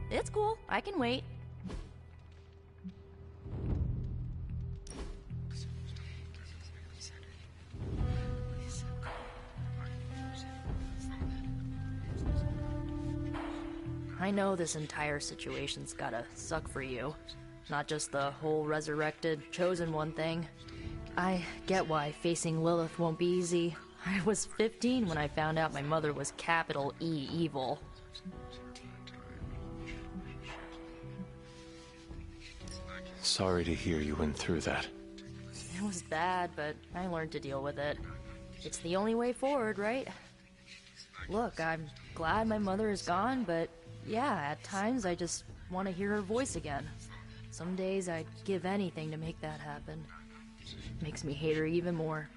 It's cool. I can wait. I know this entire situation's gotta suck for you. Not just the whole resurrected, chosen one thing. I get why facing Lilith won't be easy. I was 15 when I found out my mother was capital E evil. Sorry to hear you went through that. It was bad, but I learned to deal with it. It's the only way forward, right? Look, I'm glad my mother is gone, but yeah, at times I just want to hear her voice again. Some days I'd give anything to make that happen. Makes me hate her even more.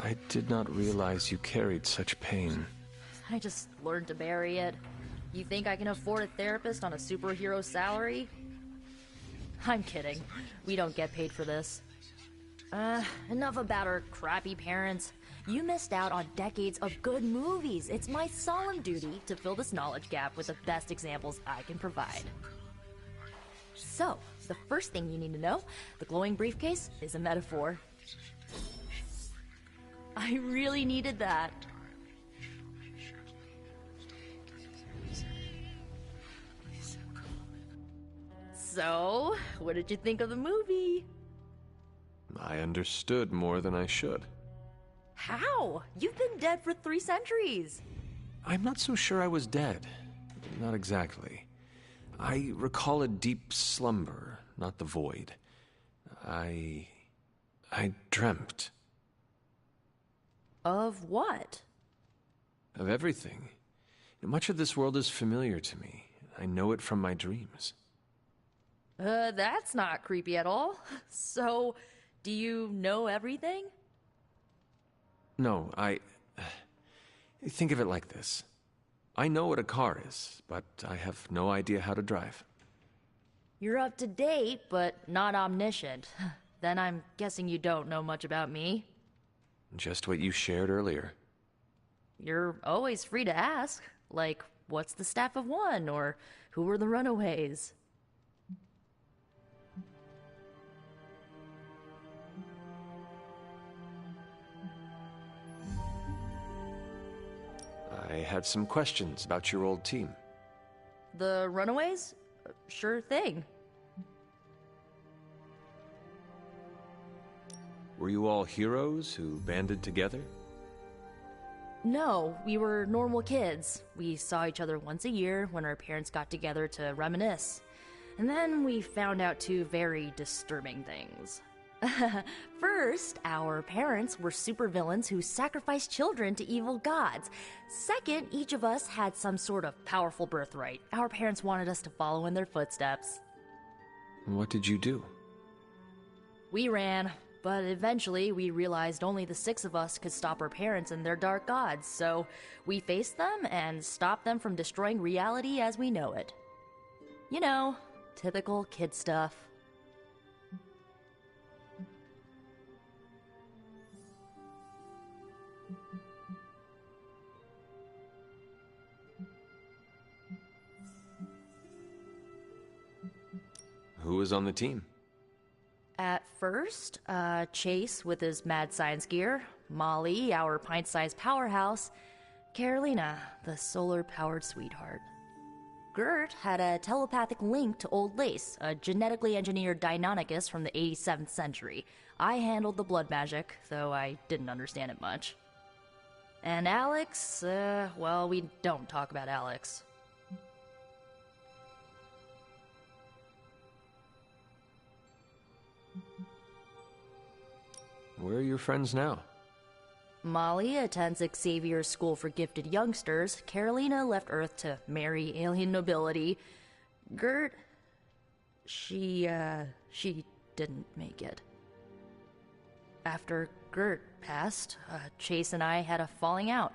I did not realize you carried such pain. I just learned to bury it. You think I can afford a therapist on a superhero salary? I'm kidding. We don't get paid for this. Enough about our crappy parents. You missed out on decades of good movies. It's my solemn duty to fill this knowledge gap with the best examples I can provide. So, the first thing you need to know, the glowing briefcase is a metaphor. I really needed that. So, what did you think of the movie? I understood more than I should. How? You've been dead for 3 centuries. I'm not so sure I was dead. Not exactly. I recall a deep slumber, not the void. I dreamt. Of what? Of everything. Much of this world is familiar to me. I know it from my dreams. That's not creepy at all. So, do you know everything? No, think of it like this. I know what a car is, but I have no idea how to drive. You're up to date, but not omniscient. Then I'm guessing you don't know much about me. Just what you shared earlier. You're always free to ask. Like, what's the staff of one? Or who were the runaways? I had some questions about your old team. The runaways? Sure thing. Were you all heroes who banded together? No, we were normal kids. We saw each other once a year when our parents got together to reminisce. And then we found out 2 very disturbing things. First, our parents were supervillains who sacrificed children to evil gods. Second, each of us had some sort of powerful birthright. Our parents wanted us to follow in their footsteps. What did you do? We ran, but eventually we realized only the 6 of us could stop our parents and their dark gods, so we faced them and stopped them from destroying reality as we know it. You know, typical kid stuff. Who was on the team? At first, Chase with his mad science gear, Molly, our pint-sized powerhouse, Carolina, the solar-powered sweetheart. Gert had a telepathic link to Old Lace, a genetically engineered Deinonychus from the 87th century. I handled the blood magic, though I didn't understand it much. And Alex, well, we don't talk about Alex. Where are your friends now? Molly attends Xavier's School for Gifted Youngsters. Carolina left Earth to marry alien nobility. Gert, she didn't make it. After Gert passed, Chase and I had a falling out.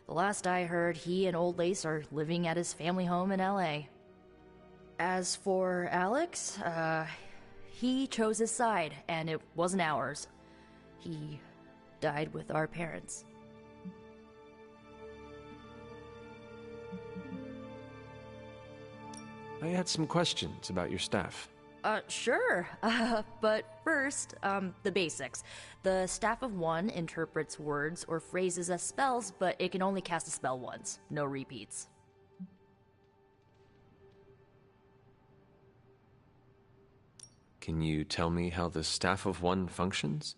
The last I heard, he and Old Lace are living at his family home in LA. As for Alex, he chose his side, and it wasn't ours. He died with our parents. I had some questions about your staff. Sure. But first, the basics. The Staff of One interprets words or phrases as spells, but it can only cast a spell once. No repeats. Can you tell me how the Staff of One functions?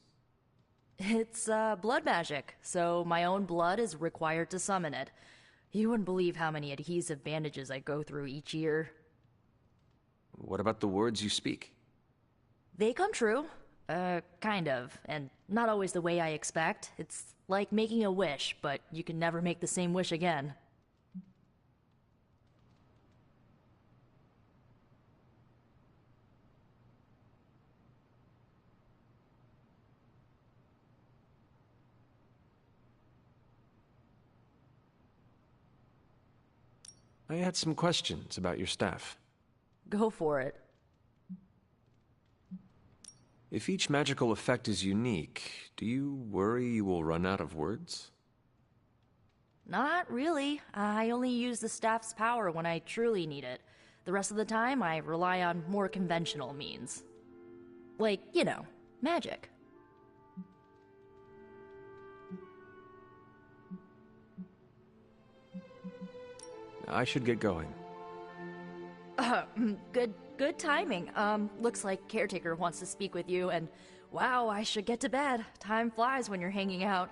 It's, blood magic, so my own blood is required to summon it. You wouldn't believe how many adhesive bandages I go through each year. What about the words you speak? They come true. Kind of. And not always the way I expect. It's like making a wish, but you can never make the same wish again. I had some questions about your staff. Go for it. If each magical effect is unique, do you worry you will run out of words? Not really. I only use the staff's power when I truly need it. The rest of the time, I rely on more conventional means. Like, you know, magic. I should get going. Good timing. Looks like Caretaker wants to speak with you, and wow, I should get to bed. Time flies when you're hanging out.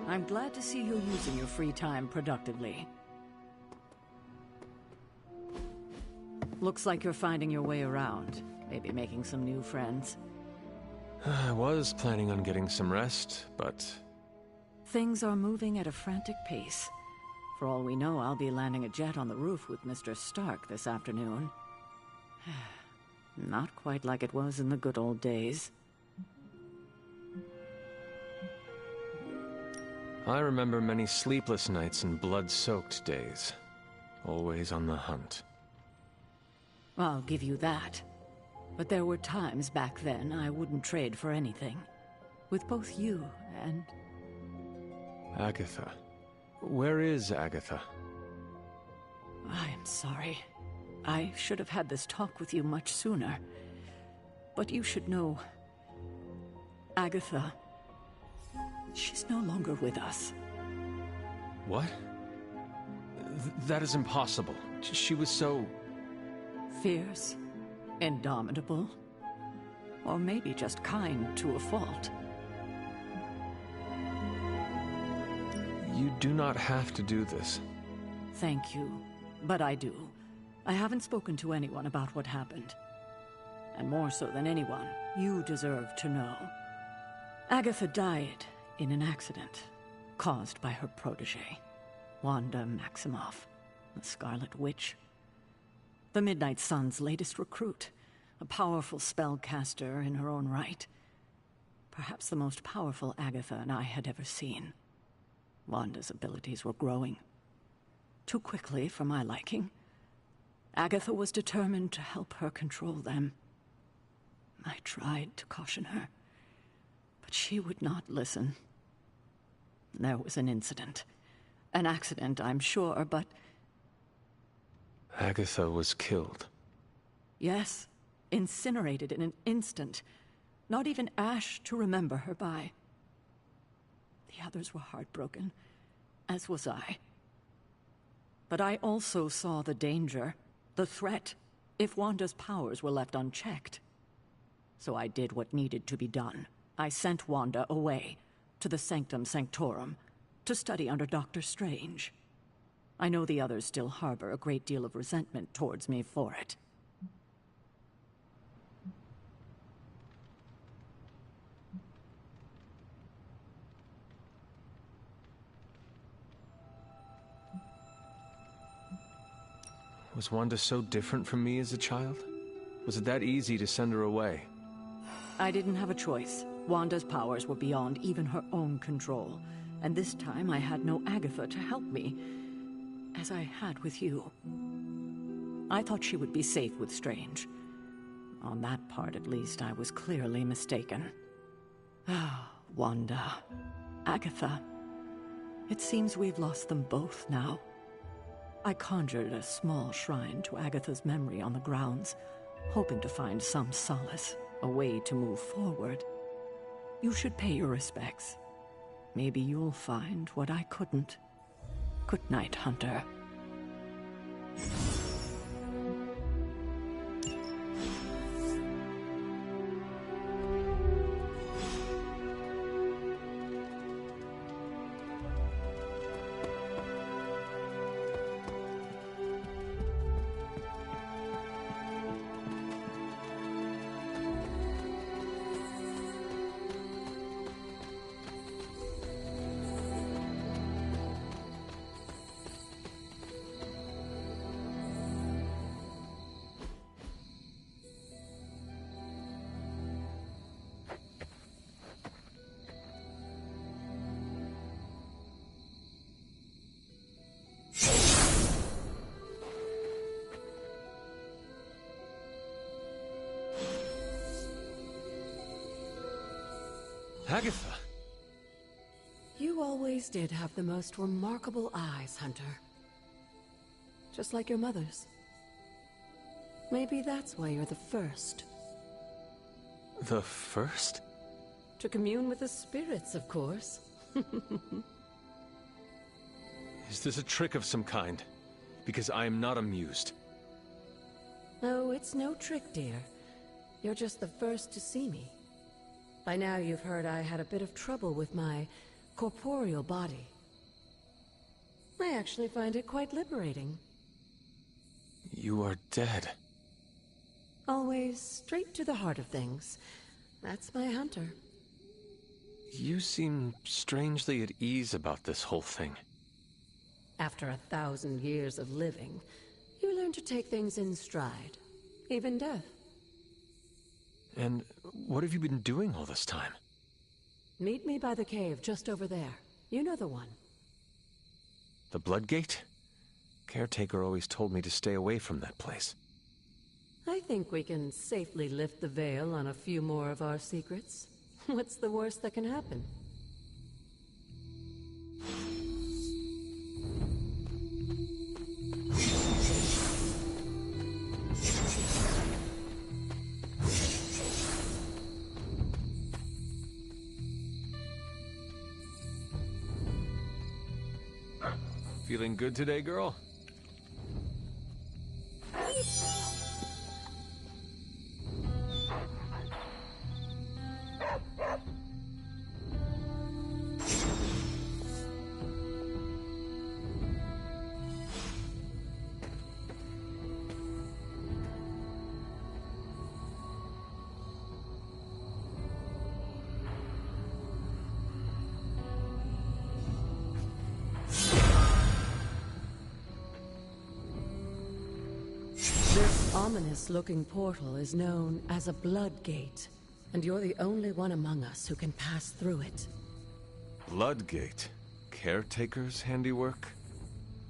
I'm glad to see you using your free time productively. Looks like you're finding your way around, maybe making some new friends. I was planning on getting some rest, but... Things are moving at a frantic pace. For all we know, I'll be landing a jet on the roof with Mr. Stark this afternoon. Not quite like it was in the good old days. I remember many sleepless nights and blood-soaked days. Always on the hunt. I'll give you that. But there were times back then I wouldn't trade for anything. With both you and... Agatha. Where is Agatha? I am sorry. I should have had this talk with you much sooner. But you should know... Agatha... She's no longer with us. What? That is impossible. She was so... Fierce, indomitable, or maybe just kind to a fault. You do not have to do this. Thank you, but I do. I haven't spoken to anyone about what happened. And more so than anyone, you deserve to know. Agatha died in an accident caused by her protege, Wanda Maximoff, the Scarlet Witch. The Midnight Sun's latest recruit, a powerful spellcaster in her own right. Perhaps the most powerful Agatha and I had ever seen. Wanda's abilities were growing. Too quickly for my liking. Agatha was determined to help her control them. I tried to caution her, but she would not listen. There was an incident. An accident, I'm sure, but... Agatha was killed. Yes, incinerated in an instant. Not even ash to remember her by. The others were heartbroken, as was I. But I also saw the danger, the threat, if Wanda's powers were left unchecked. So I did what needed to be done. I sent Wanda away, to the Sanctum Sanctorum, to study under Dr. Strange. I know the others still harbor a great deal of resentment towards me for it. Was Wanda so different from me as a child? Was it that easy to send her away? I didn't have a choice. Wanda's powers were beyond even her own control. And this time I had no Agatha to help me, as I had with you. I thought she would be safe with Strange. On that part, at least, I was clearly mistaken. Ah, Wanda. Agatha. It seems we've lost them both now. I conjured a small shrine to Agatha's memory on the grounds, hoping to find some solace, a way to move forward. You should pay your respects. Maybe you'll find what I couldn't. Good night, Hunter. Agatha! You always did have the most remarkable eyes, Hunter. Just like your mother's. Maybe that's why you're the first. The first? To commune with the spirits, of course. Is this a trick of some kind? Because I am not amused. Oh, it's no trick, dear. You're just the first to see me. By now you've heard I had a bit of trouble with my corporeal body. I actually find it quite liberating. You are dead. Always straight to the heart of things. That's my Hunter. You seem strangely at ease about this whole thing. After 1,000 years of living, you learn to take things in stride. Even death. And what have you been doing all this time? Meet me by the cave just over there. You know the one. The Bloodgate? Caretaker always told me to stay away from that place. I think we can safely lift the veil on a few more of our secrets. What's the worst that can happen? Feeling good today, girl? This ominous-looking portal is known as a Bloodgate, and you're the only one among us who can pass through it. Bloodgate? Caretaker's handiwork?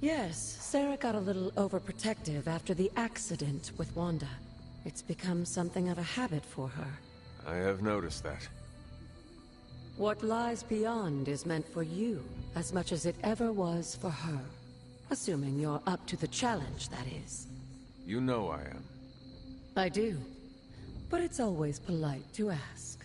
Yes, Sarah got a little overprotective after the accident with Wanda. It's become something of a habit for her. I have noticed that. What lies beyond is meant for you, as much as it ever was for her. Assuming you're up to the challenge, that is. You know I am. I do. But it's always polite to ask.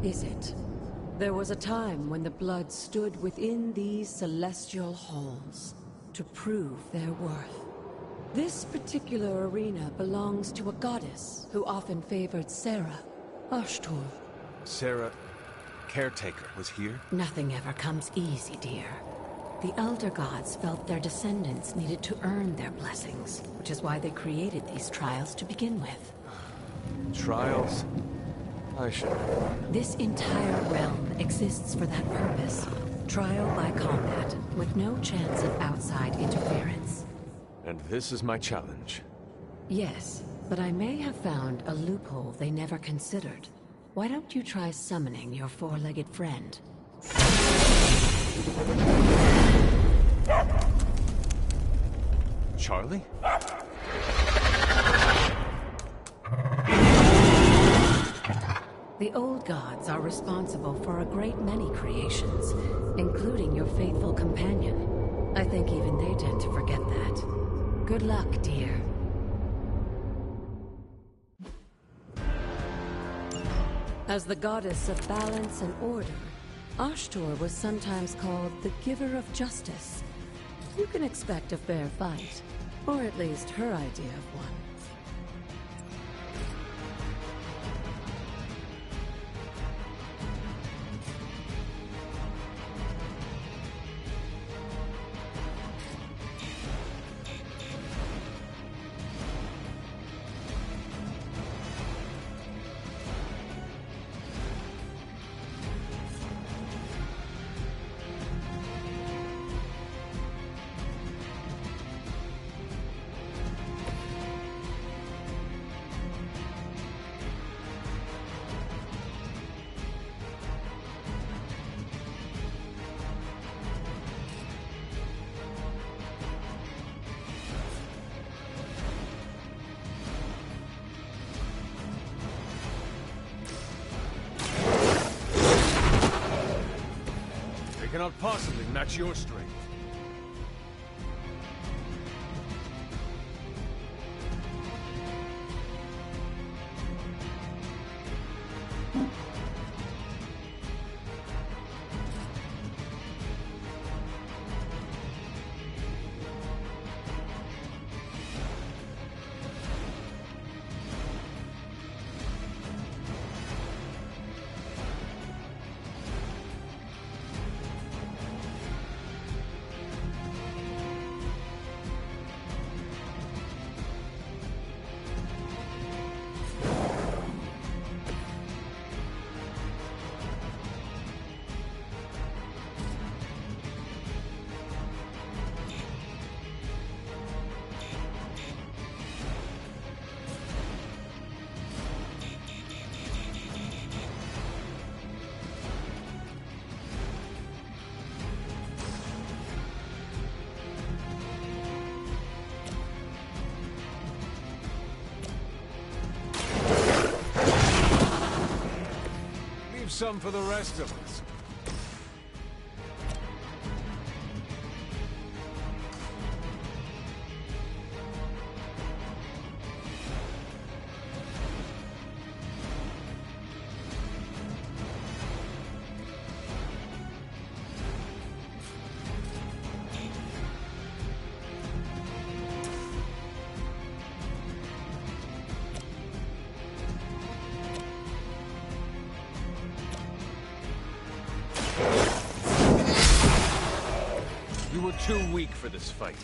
Is it? There was a time when the blood stood within these celestial halls to prove their worth. This particular arena belongs to a goddess who often favored Sarah, Ashtor. Sarah, Caretaker, was here? Nothing ever comes easy, dear. The Elder Gods felt their descendants needed to earn their blessings, which is why they created these trials to begin with. Trials? I should. This entire realm exists for that purpose. Trial by combat, with no chance of outside interference. And this is my challenge. Yes, but I may have found a loophole they never considered. Why don't you try summoning your four-legged friend? Charlie? The old gods are responsible for a great many creations, including your faithful companion. I think even they tend to forget that. Good luck, dear. As the goddess of balance and order, Ashtor was sometimes called the giver of justice. You can expect a fair fight, or at least her idea of one. They cannot possibly match your strength. Some for the rest of us. You were too weak for this fight.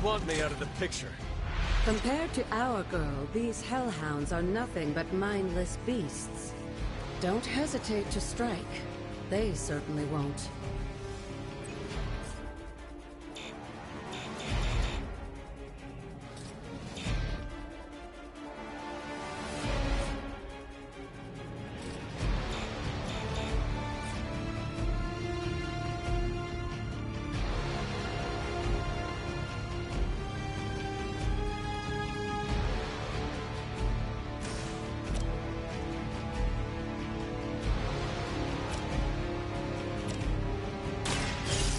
want me out of the picture? Compared to our girl, these hellhounds are nothing but mindless beasts. Don't hesitate to strike. They certainly won't.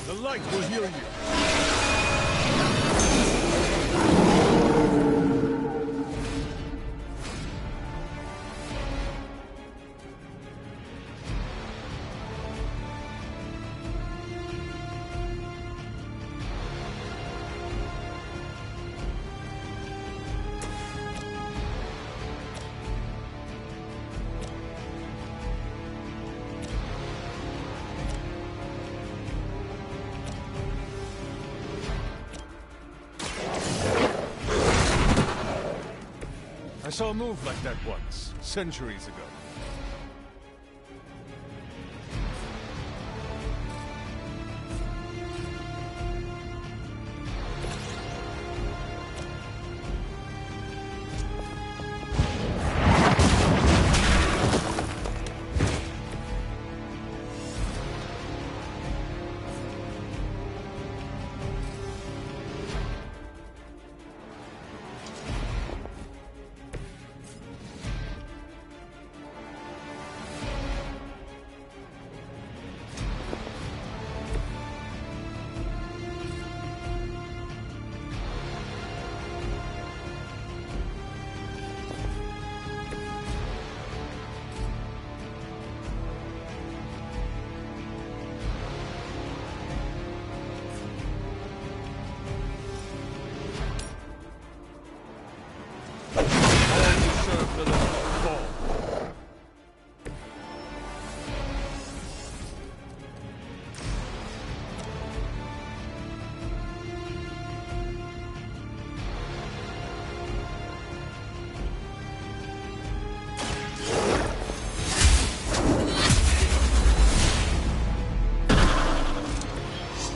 The light will heal you. I saw a move like that once, centuries ago.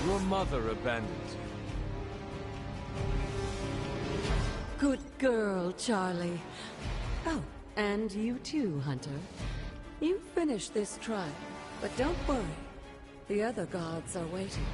Your mother abandoned you. Good girl, Charlie. Oh, and you too, Hunter. You finished this trial, but don't worry. The other gods are waiting.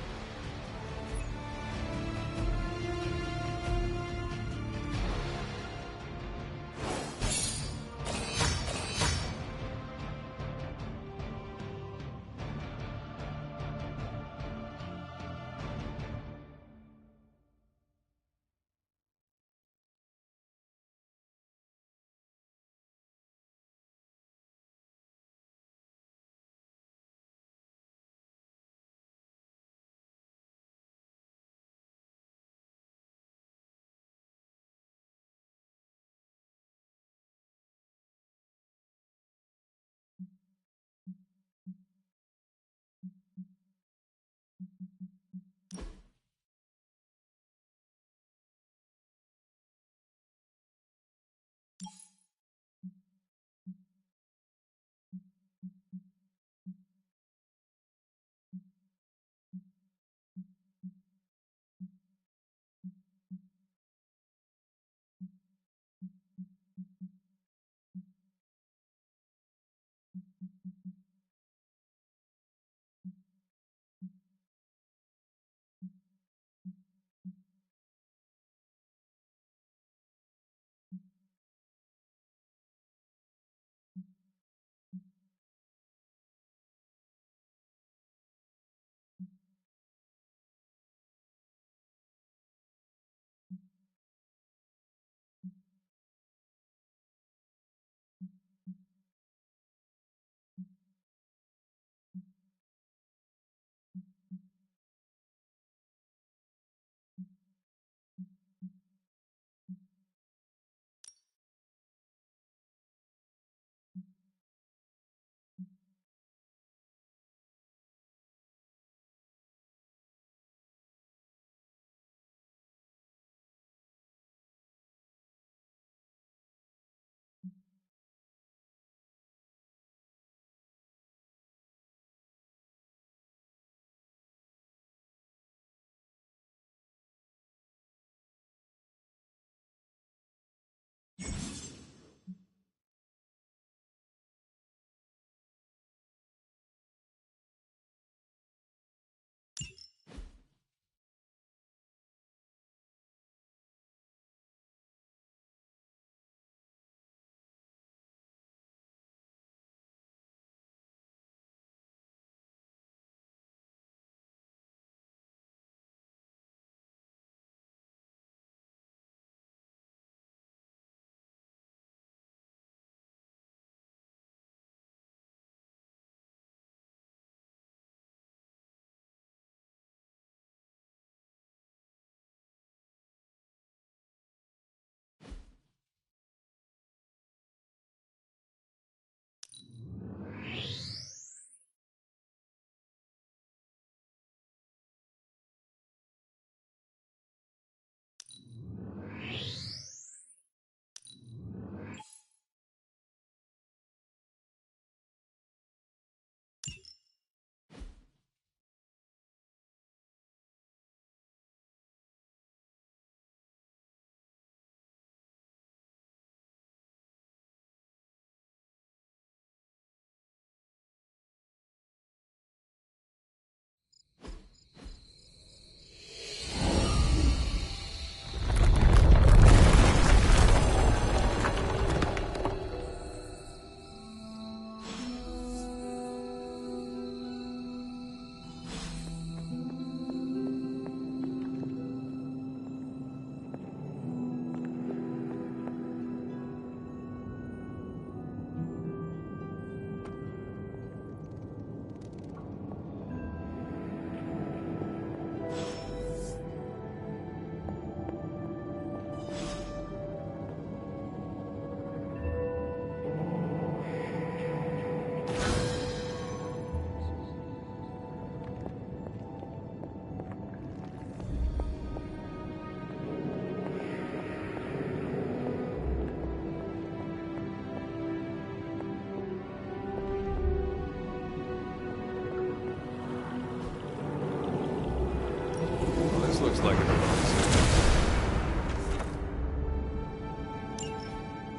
like an emergency.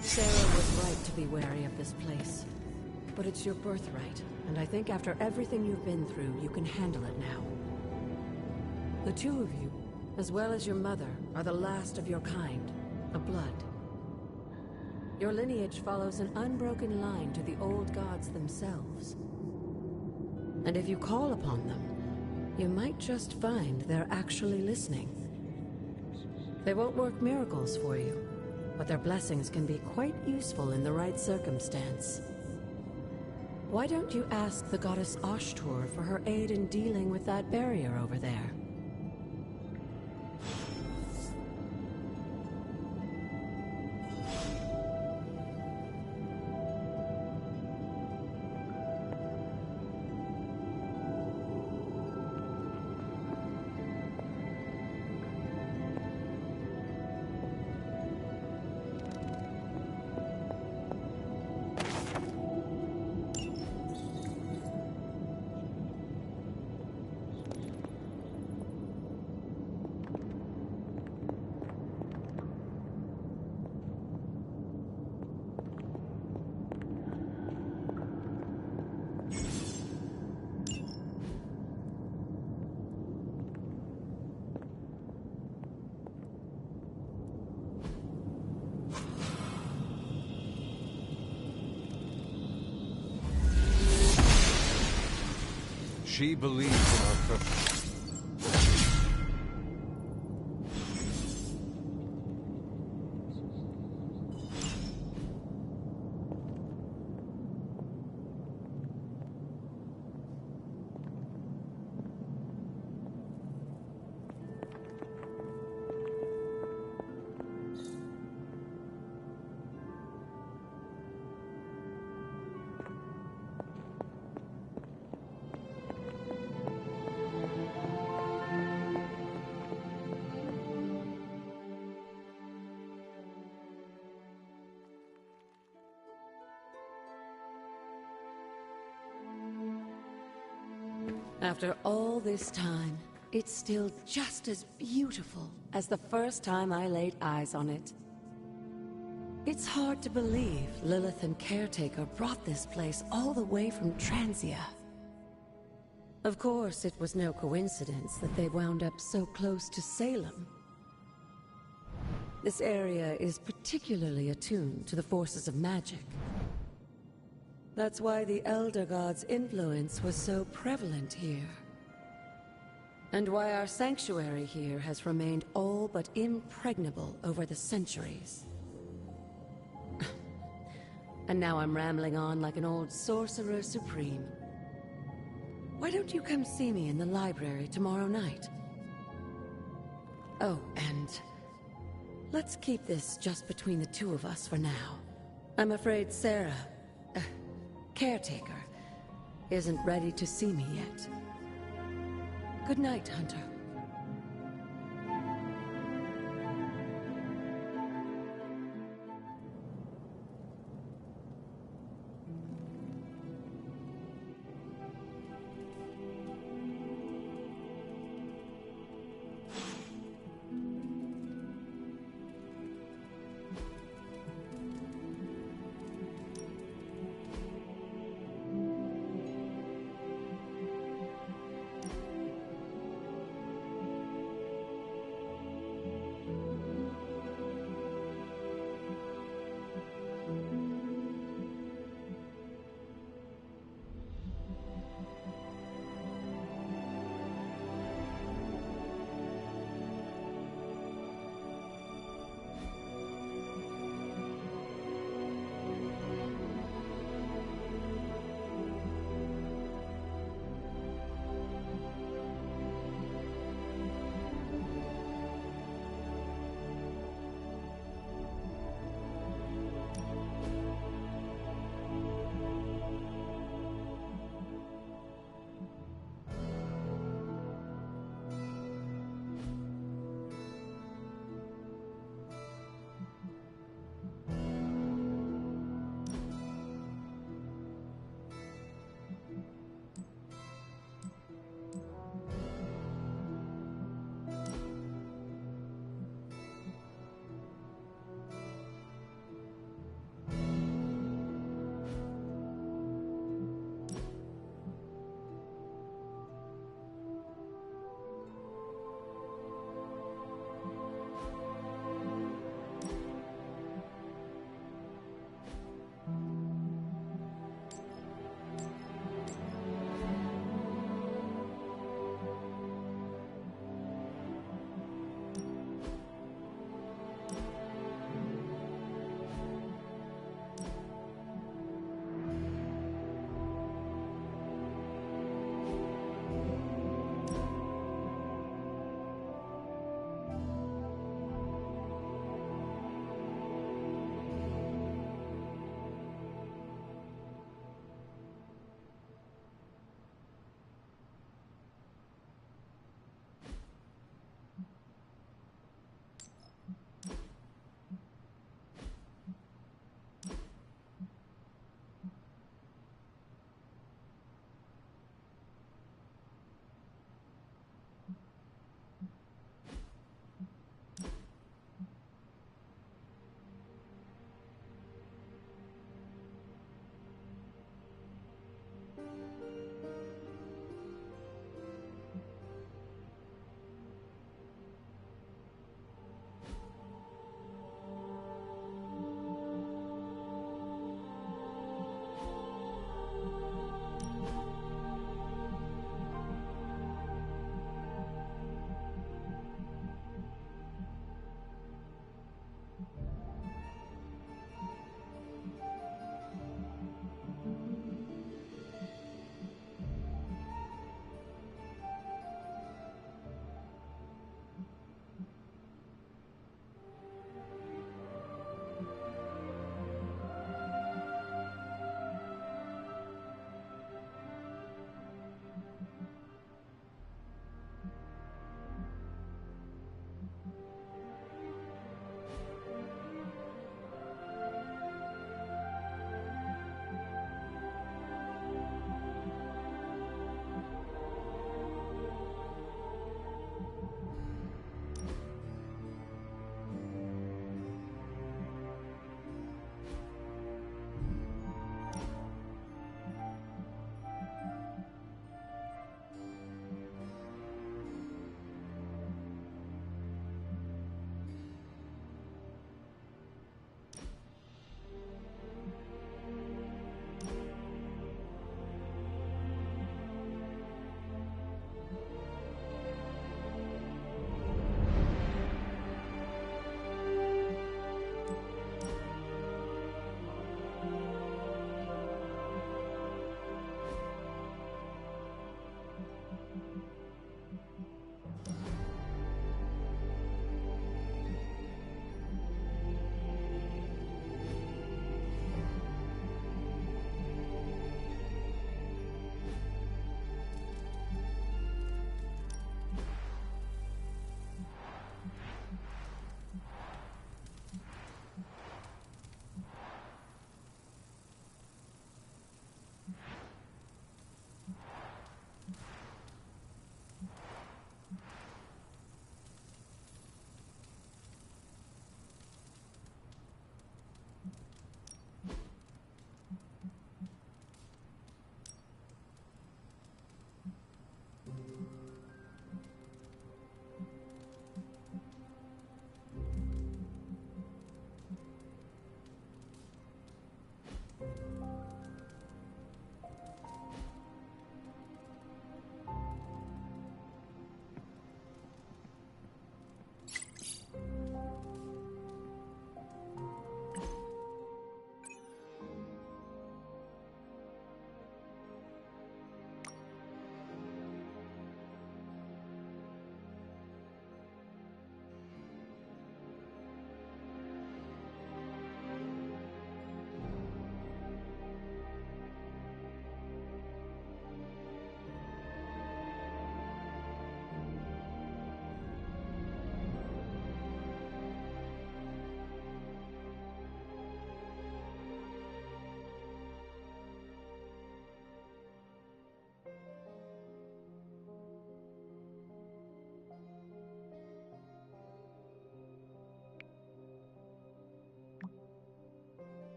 Sarah was right to be wary of this place. But it's your birthright, and I think after everything you've been through, you can handle it now. The two of you, as well as your mother, are the last of your kind, a blood. Your lineage follows an unbroken line to the old gods themselves. And if you call upon them, you might just find they're actually listening. They won't work miracles for you, but their blessings can be quite useful in the right circumstance. Why don't you ask the goddess Ashtur for her aid in dealing with that barrier over there? She believes in our purpose. After all this time, it's still just as beautiful as the first time I laid eyes on it. It's hard to believe Lilith and Caretaker brought this place all the way from Transia. Of course, it was no coincidence that they wound up so close to Salem. This area is particularly attuned to the forces of magic. That's why the Elder God's influence was so prevalent here. And why our sanctuary here has remained all but impregnable over the centuries. And now I'm rambling on like an old sorcerer supreme. Why don't you come see me in the library tomorrow night? Oh, and let's keep this just between the two of us for now. I'm afraid Sarah, Caretaker, isn't ready to see me yet. Good night, Hunter.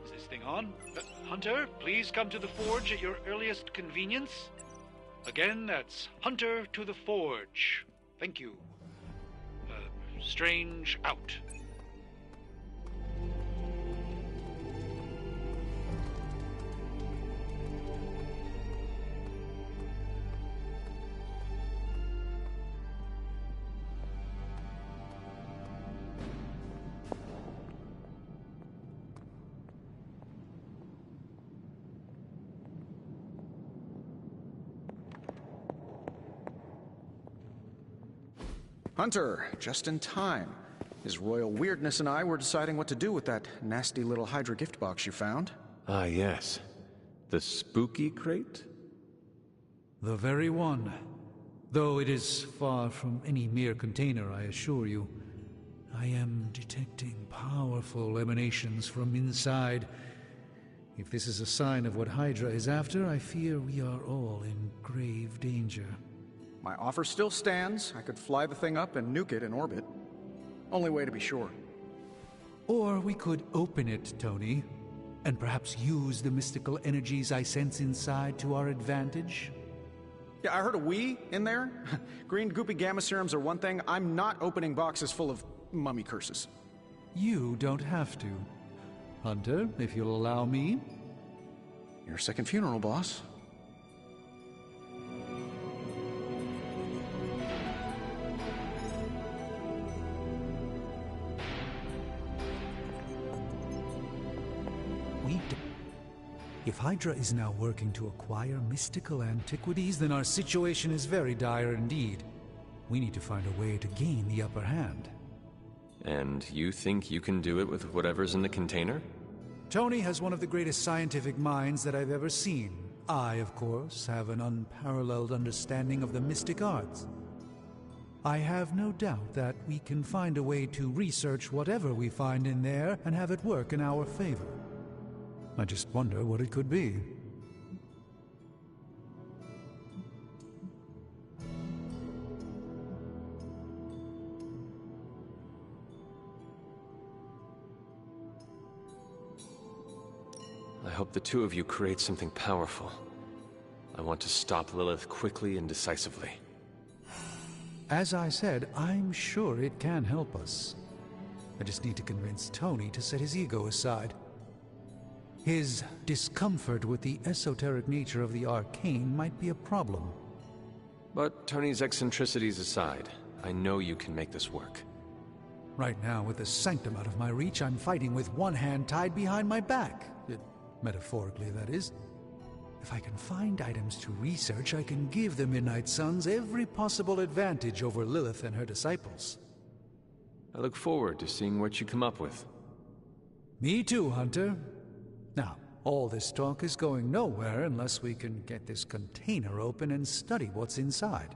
Is this thing on? Hunter, please come to the forge at your earliest convenience. Again, that's Hunter to the forge. Thank you. Strange out. Hunter, just in time. His royal weirdness and I were deciding what to do with that nasty little Hydra gift box you found. Ah, yes. The spooky crate? The very one. Though it is far from any mere container, I assure you. I am detecting powerful emanations from inside. If this is a sign of what Hydra is after, I fear we are all in grave danger. My offer still stands. I could fly the thing up and nuke it in orbit. Only way to be sure. Or we could open it, Tony, and perhaps use the mystical energies I sense inside to our advantage. Yeah, I heard a we in there. Green goopy gamma serums are one thing. I'm not opening boxes full of mummy curses. You don't have to. Hunter, if you'll allow me. Your second funeral, boss. If Hydra is now working to acquire mystical antiquities, then our situation is very dire indeed. We need to find a way to gain the upper hand. And you think you can do it with whatever's in the container? Tony has one of the greatest scientific minds that I've ever seen. I, of course, have an unparalleled understanding of the mystic arts. I have no doubt that we can find a way to research whatever we find in there and have it work in our favor. I just wonder what it could be. I hope the two of you create something powerful. I want to stop Lilith quickly and decisively. As I said, I'm sure it can help us. I just need to convince Tony to set his ego aside. His discomfort with the esoteric nature of the arcane might be a problem. But Tony's eccentricities aside, I know you can make this work. Right now, with the sanctum out of my reach, I'm fighting with one hand tied behind my back. Metaphorically, that is. If I can find items to research, I can give the Midnight Suns every possible advantage over Lilith and her disciples. I look forward to seeing what you come up with. Me too, Hunter. Now, all this talk is going nowhere unless we can get this container open and study what's inside.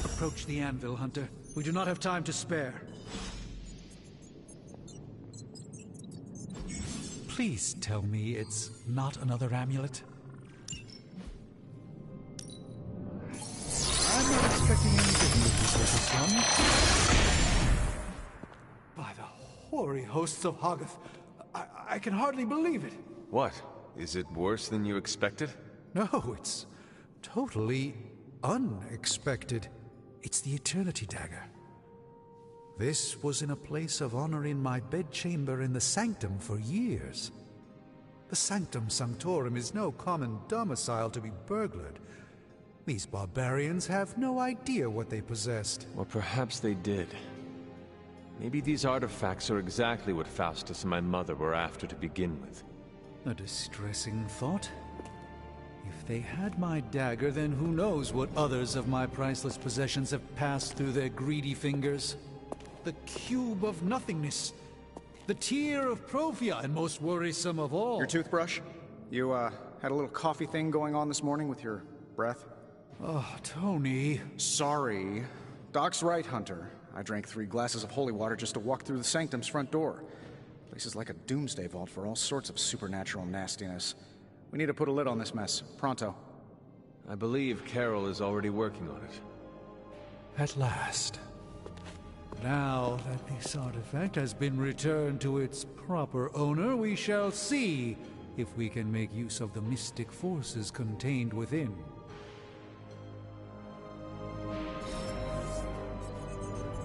Approach the anvil, Hunter. We do not have time to spare. Please tell me it's not another amulet. I'm not expecting anything with this little one. By the hoary hosts of Hoggoth, I can hardly believe it. What? Is it worse than you expected? No, it's totally unexpected. It's the Eternity Dagger. This was in a place of honor in my bedchamber in the Sanctum for years. The Sanctum Sanctorum is no common domicile to be burglared. These barbarians have no idea what they possessed. Or perhaps they did. Maybe these artifacts are exactly what Faustus and my mother were after to begin with. A distressing thought. If they had my dagger, then who knows what others of my priceless possessions have passed through their greedy fingers. The cube of nothingness. The tear of Prophia, and most worrisome of all. Your toothbrush? You, had a little coffee thing going on this morning with your breath? Oh, Tony. Sorry. Doc's right, Hunter. I drank 3 glasses of holy water just to walk through the Sanctum's front door. Place is like a doomsday vault for all sorts of supernatural nastiness. We need to put a lid on this mess. Pronto. I believe Carol is already working on it. At last. Now that this artifact has been returned to its proper owner, we shall see if we can make use of the mystic forces contained within.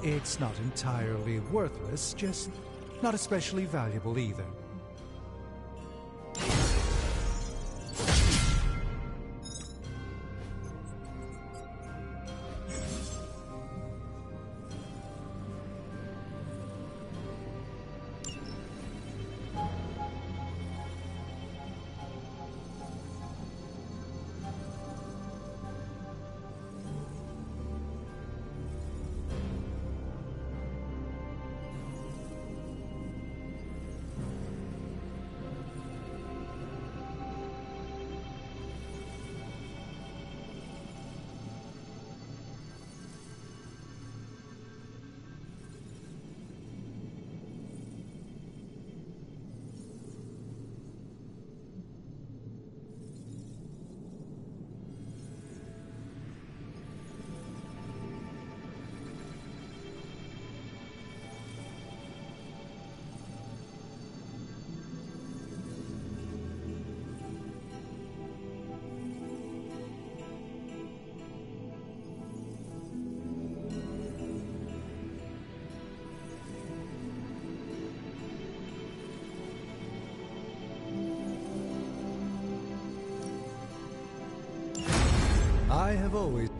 It's not entirely worthless, just not especially valuable either. I have always...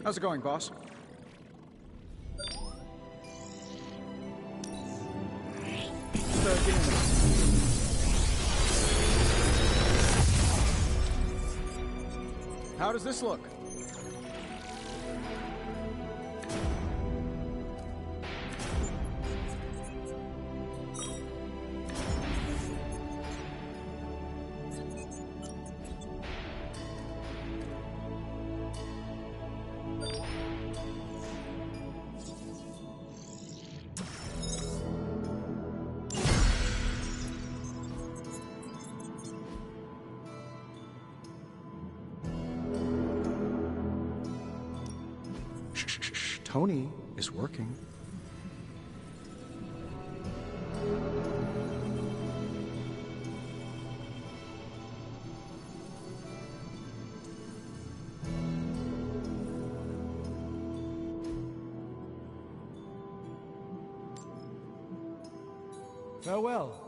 How's it going, boss? How does this look? Tony is working. Farewell.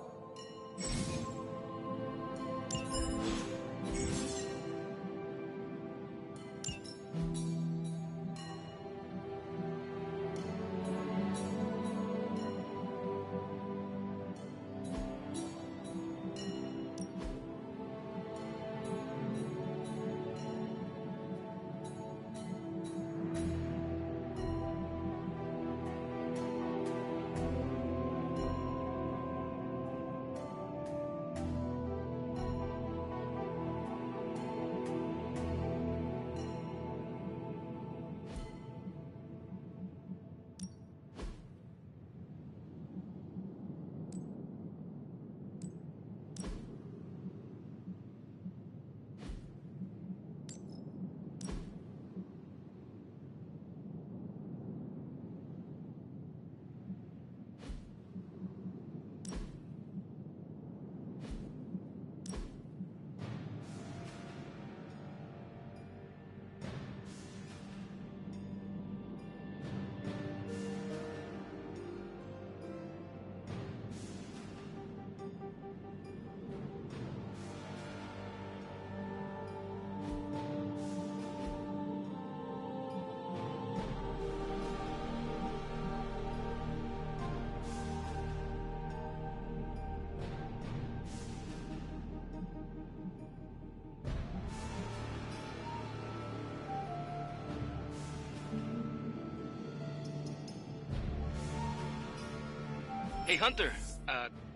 Hey, Hunter,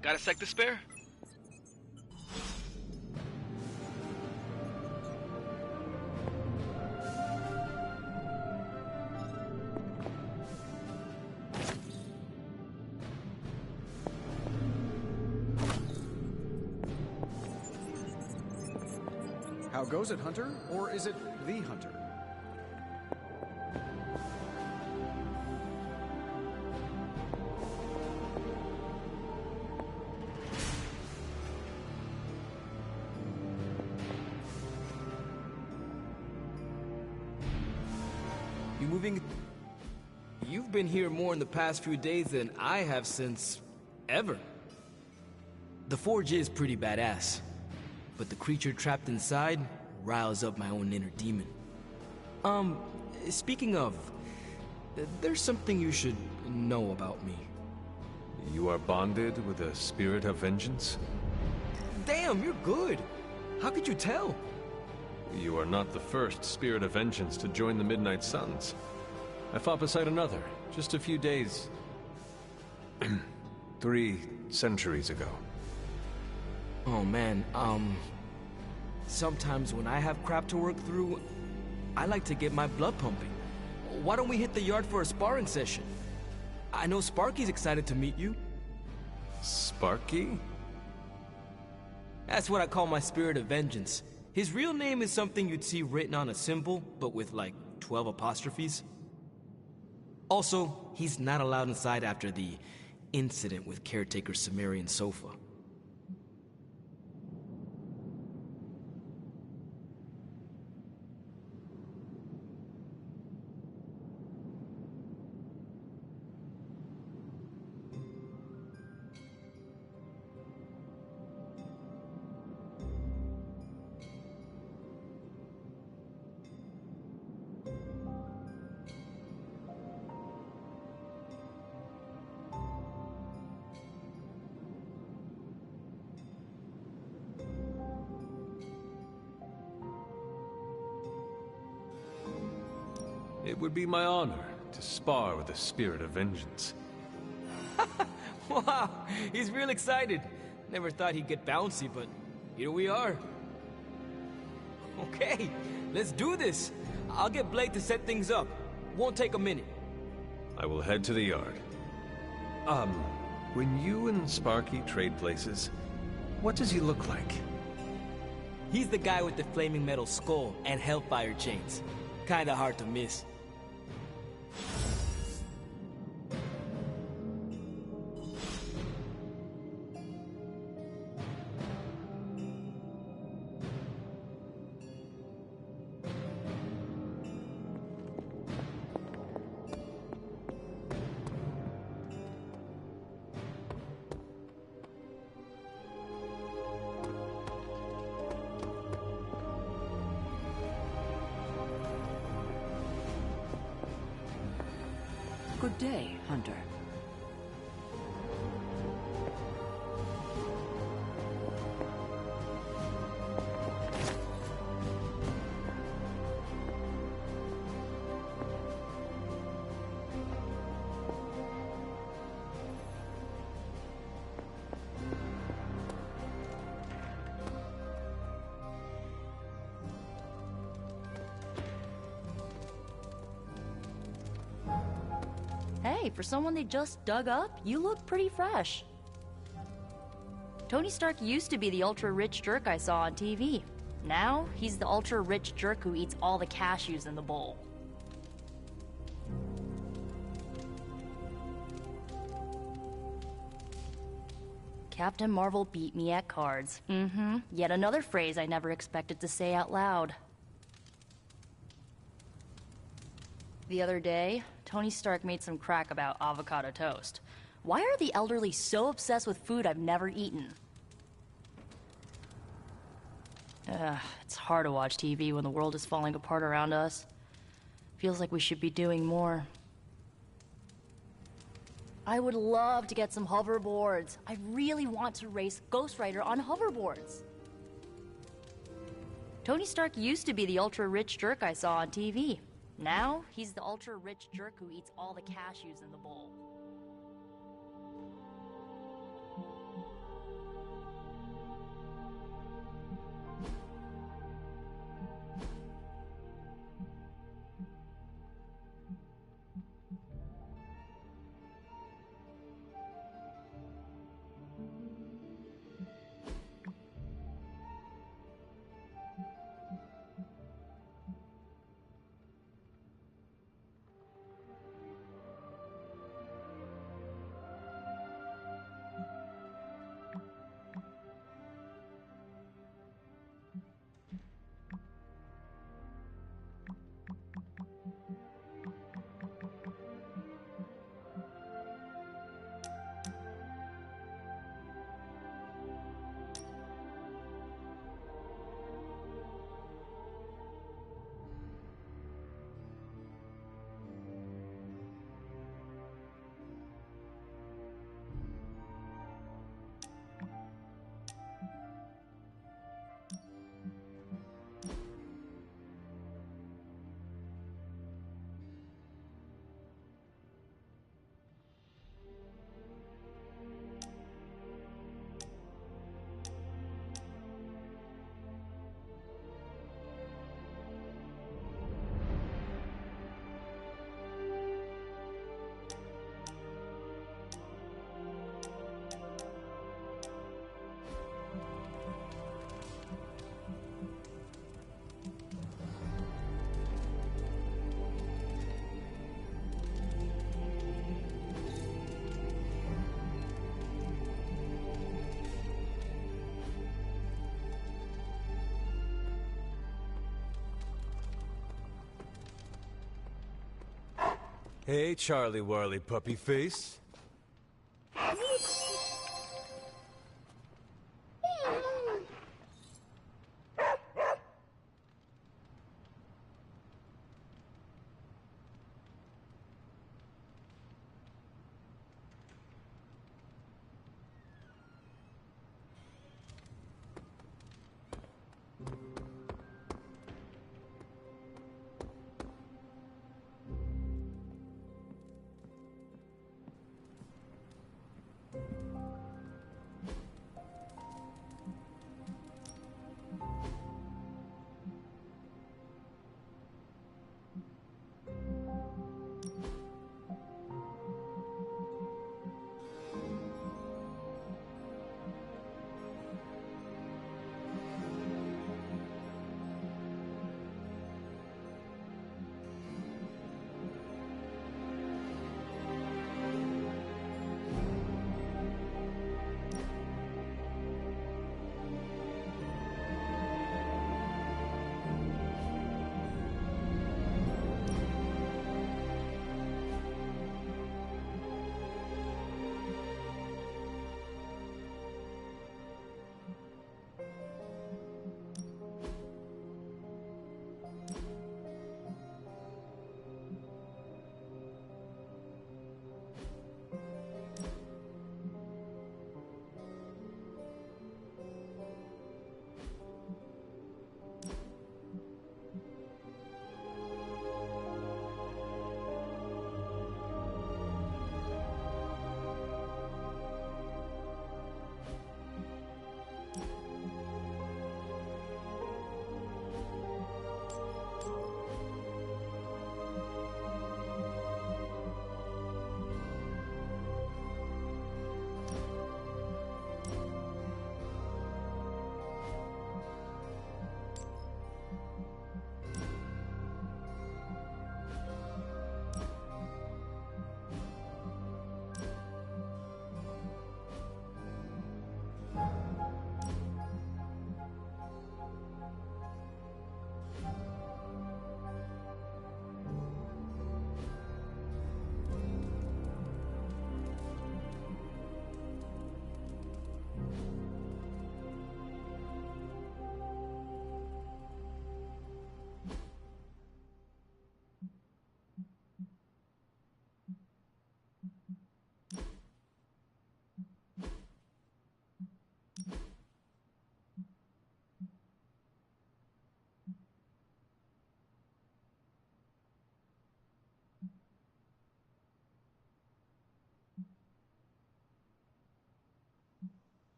got a sec to spare? How goes it, Hunter? Or is it the Hunter? You moving? You've been here more in the past few days than I have since... ever. The forge is pretty badass, but the creature trapped inside riles up my own inner demon. Speaking of, there's something you should know about me. You are bonded with a spirit of vengeance? Damn, you're good. How could you tell? You are not the first spirit of vengeance to join the Midnight Suns. I fought beside another, just a few days... 3 centuries ago. Oh man, sometimes when I have crap to work through, I like to get my blood pumping. Why don't we hit the yard for a sparring session? I know Sparky's excited to meet you. Sparky? That's what I call my spirit of vengeance. His real name is something you'd see written on a symbol, but with like 12 apostrophes. Also, he's not allowed inside after the incident with caretaker Sumerian sofa. It would be my honor to spar with a spirit of vengeance. Wow, he's real excited. Never thought he'd get bouncy, but here we are. Okay, let's do this. I'll get Blake to set things up. Won't take a minute. I will head to the yard. When you and Sparky trade places, what does he look like? He's the guy with the flaming metal skull and hellfire chains. Kinda hard to miss. Good day, Hunter. Hey, for someone they just dug up, you look pretty fresh. Tony Stark used to be the ultra-rich jerk I saw on TV. Now, he's the ultra-rich jerk who eats all the cashews in the bowl. Captain Marvel beat me at cards. Yet another phrase I never expected to say out loud. The other day, Tony Stark made some crack about avocado toast. Why are the elderly so obsessed with food I've never eaten? It's hard to watch TV when the world is falling apart around us. Feels like we should be doing more. I would love to get some hoverboards. I really want to race Ghost Rider on hoverboards. Tony Stark used to be the ultra-rich jerk I saw on TV. Now, he's the ultra-rich jerk who eats all the cashews in the bowl. Hey, Charlie Warley Puppy Face.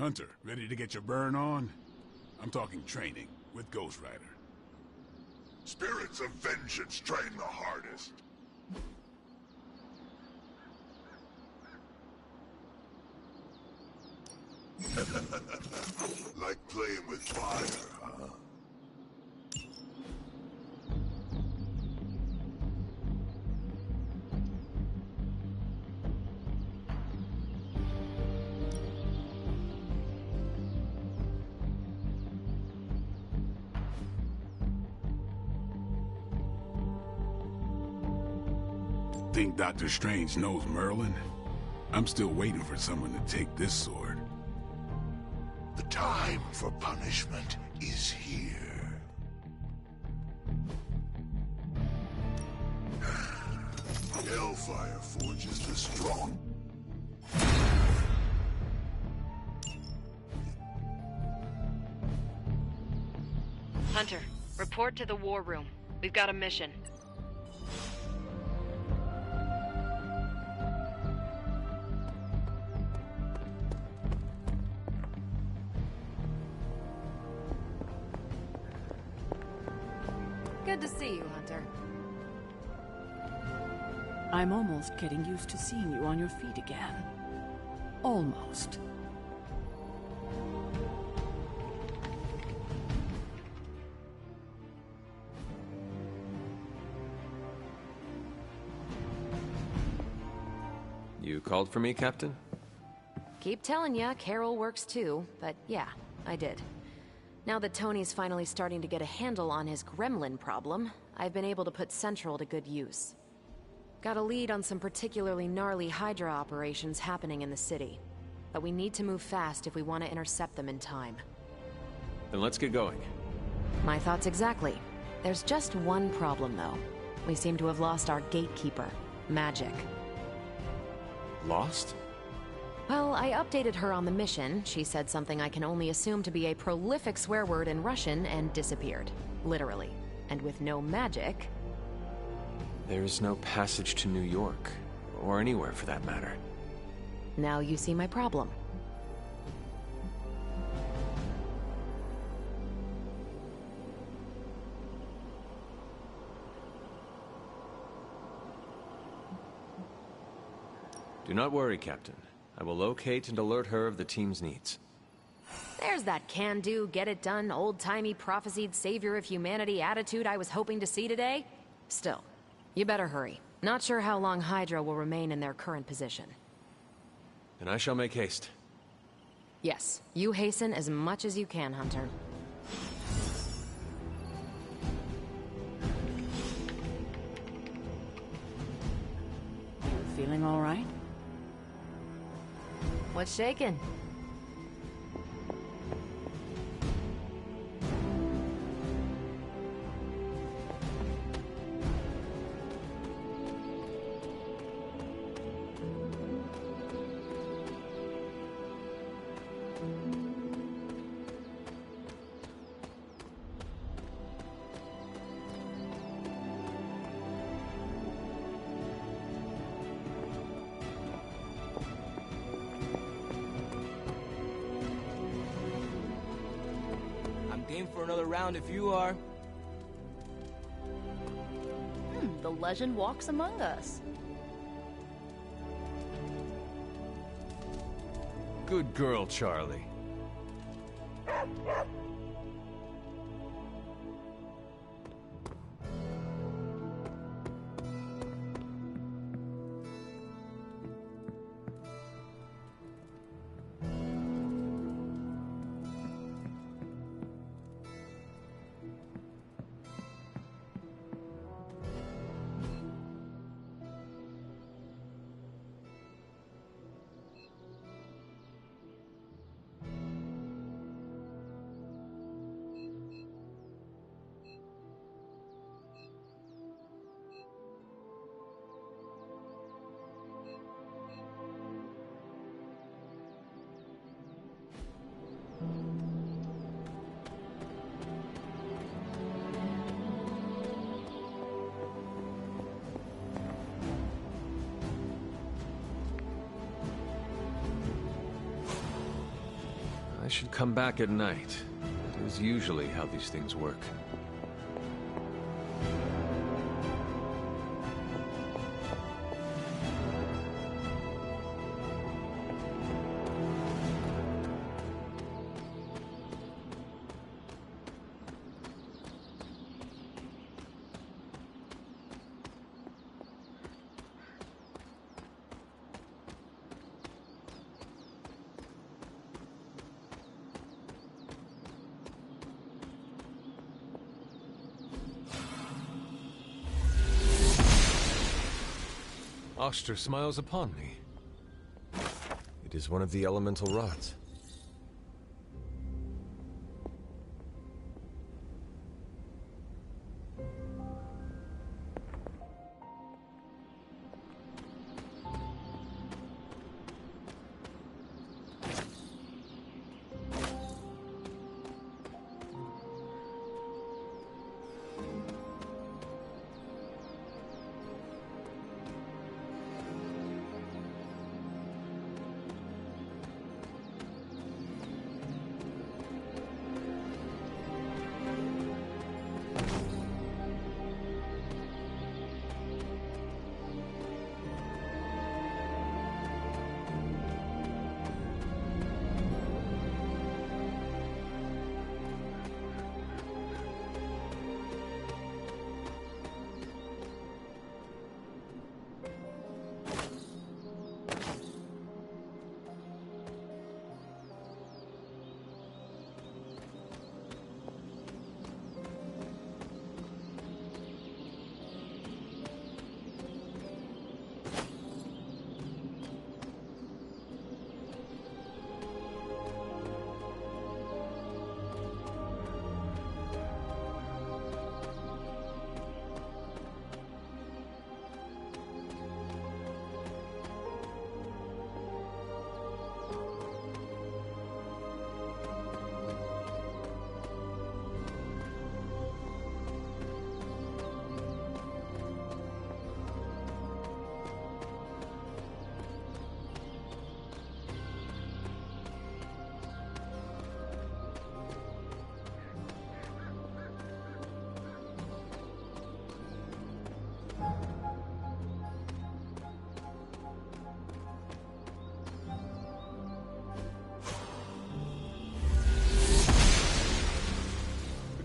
Hunter, ready to get your burn on? I'm talking training with Ghost Rider. Spirits of vengeance train the hardest. Like playing with fire, huh? Think Doctor Strange knows Merlin? I'm still waiting for someone to take this sword. The time for punishment is here. Hellfire forges the strong. Hunter, report to the war room. We've got a mission. Good to see you, Hunter. I'm almost getting used to seeing you on your feet again. Almost. You called for me, Captain? Keep telling ya, Carol works too, but yeah, I did. Now that Tony's finally starting to get a handle on his gremlin problem, I've been able to put Central to good use. Got a lead on some particularly gnarly Hydra operations happening in the city. But we need to move fast if we want to intercept them in time. Then let's get going. My thoughts exactly. There's just one problem, though. We seem to have lost our gatekeeper, Magic. Lost? Well, I updated her on the mission. She said something I can only assume to be a prolific swear word in Russian and disappeared. Literally. And with no magic... There's no passage to New York, or anywhere for that matter. Now you see my problem. Do not worry, Captain. I will locate and alert her of the team's needs. There's that can-do, get-it-done, old-timey prophesied savior of humanity attitude I was hoping to see today. Still, you better hurry. Not sure how long Hydra will remain in their current position. Then I shall make haste. Yes, you hasten as much as you can, Hunter. You feeling all right? What's shaking? Game for another round if you are. The legend walks among us. Good girl, Charlie. should come back at night. That is usually how these things work. Oster smiles upon me. It is one of the elemental rods.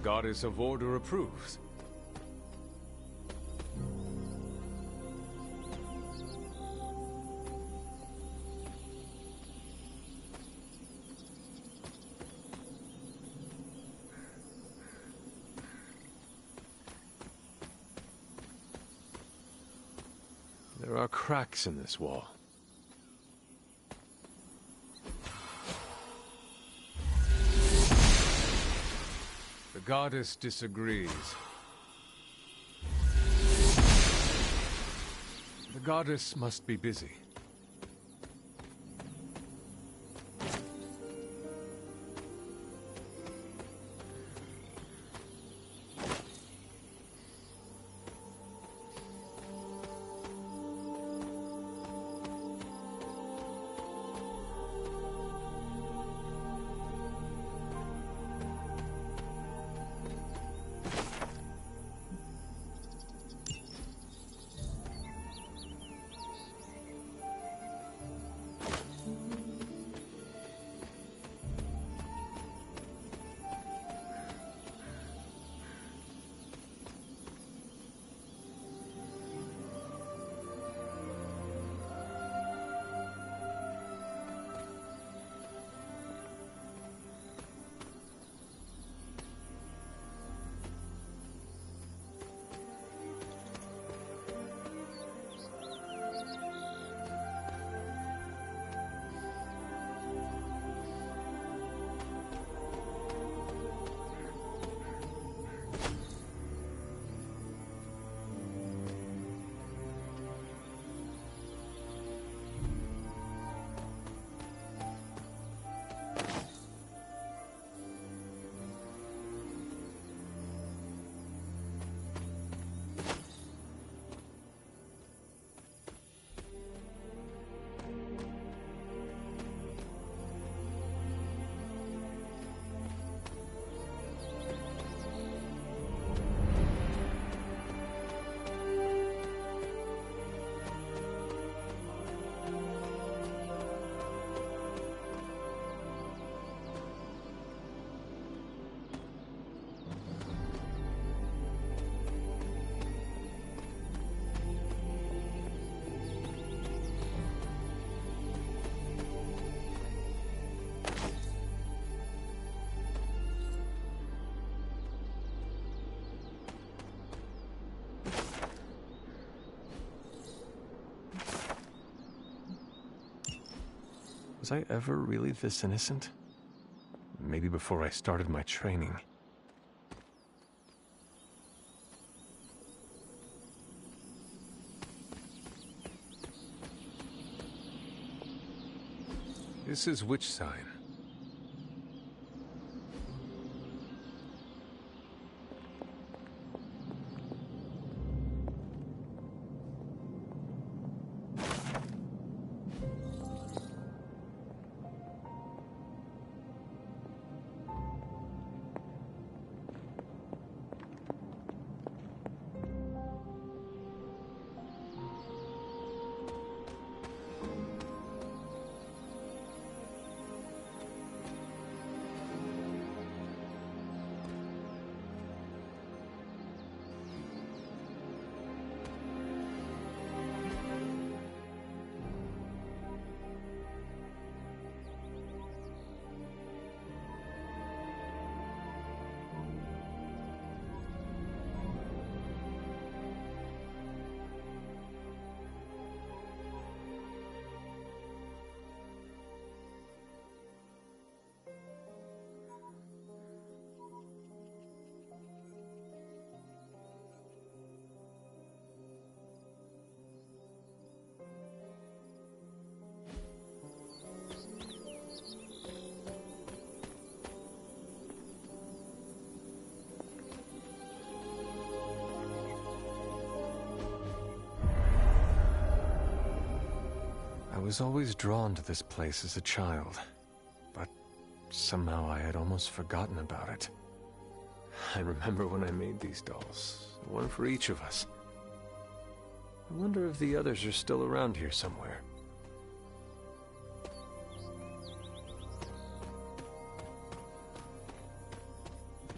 Goddess of Order approves. There are cracks in this wall. The goddess disagrees. The goddess must be busy. Was I ever really this innocent? Maybe before I started my training. This is which sign? I was always drawn to this place as a child, but somehow I had almost forgotten about it. I remember when I made these dolls, one for each of us. I wonder if the others are still around here somewhere.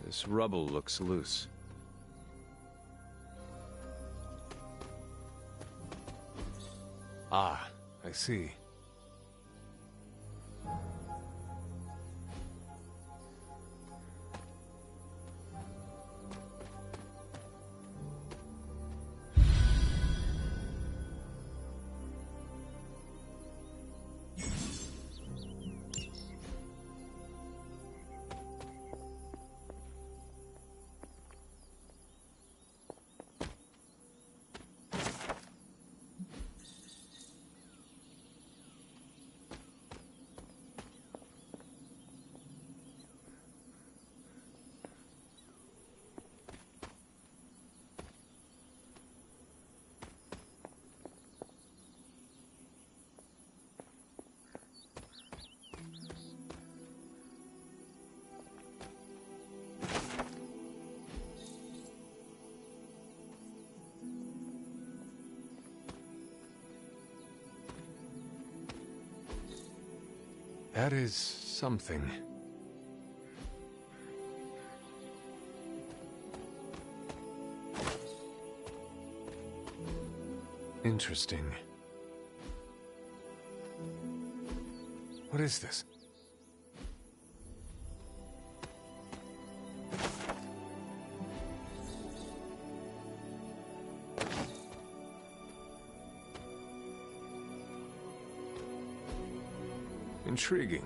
This rubble looks loose. Ah, I see. That is something. Interesting. What is this? Intriguing.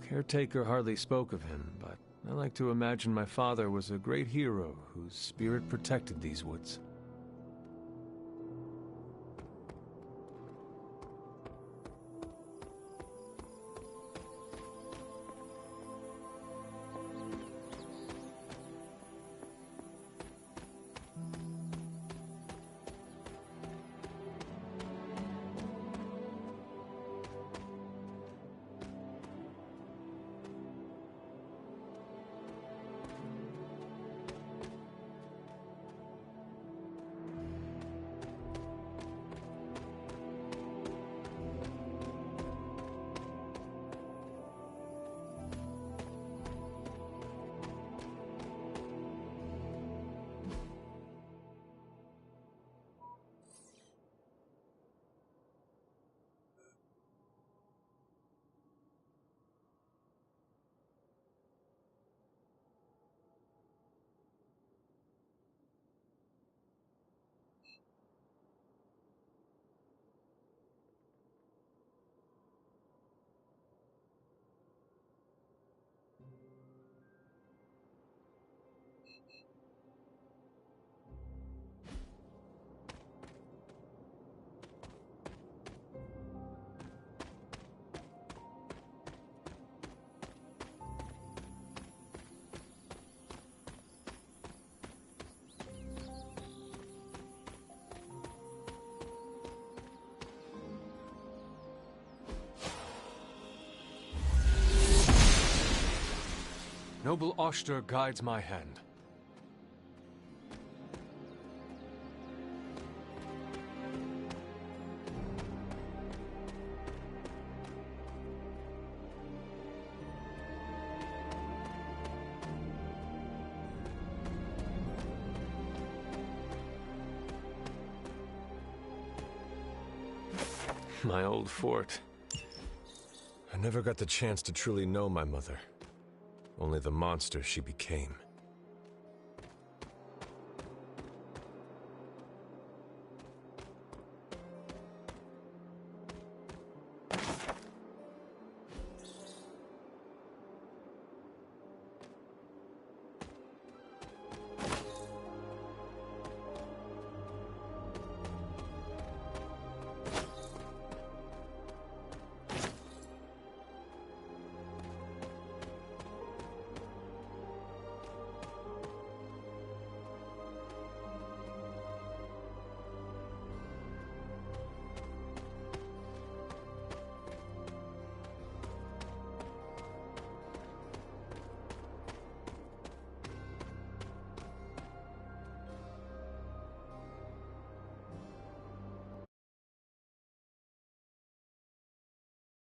Caretaker hardly spoke of him, but I like to imagine my father was a great hero whose spirit protected these woods. Noble Oster guides my hand. My old fort. I never got the chance to truly know my mother. Only the monster she became.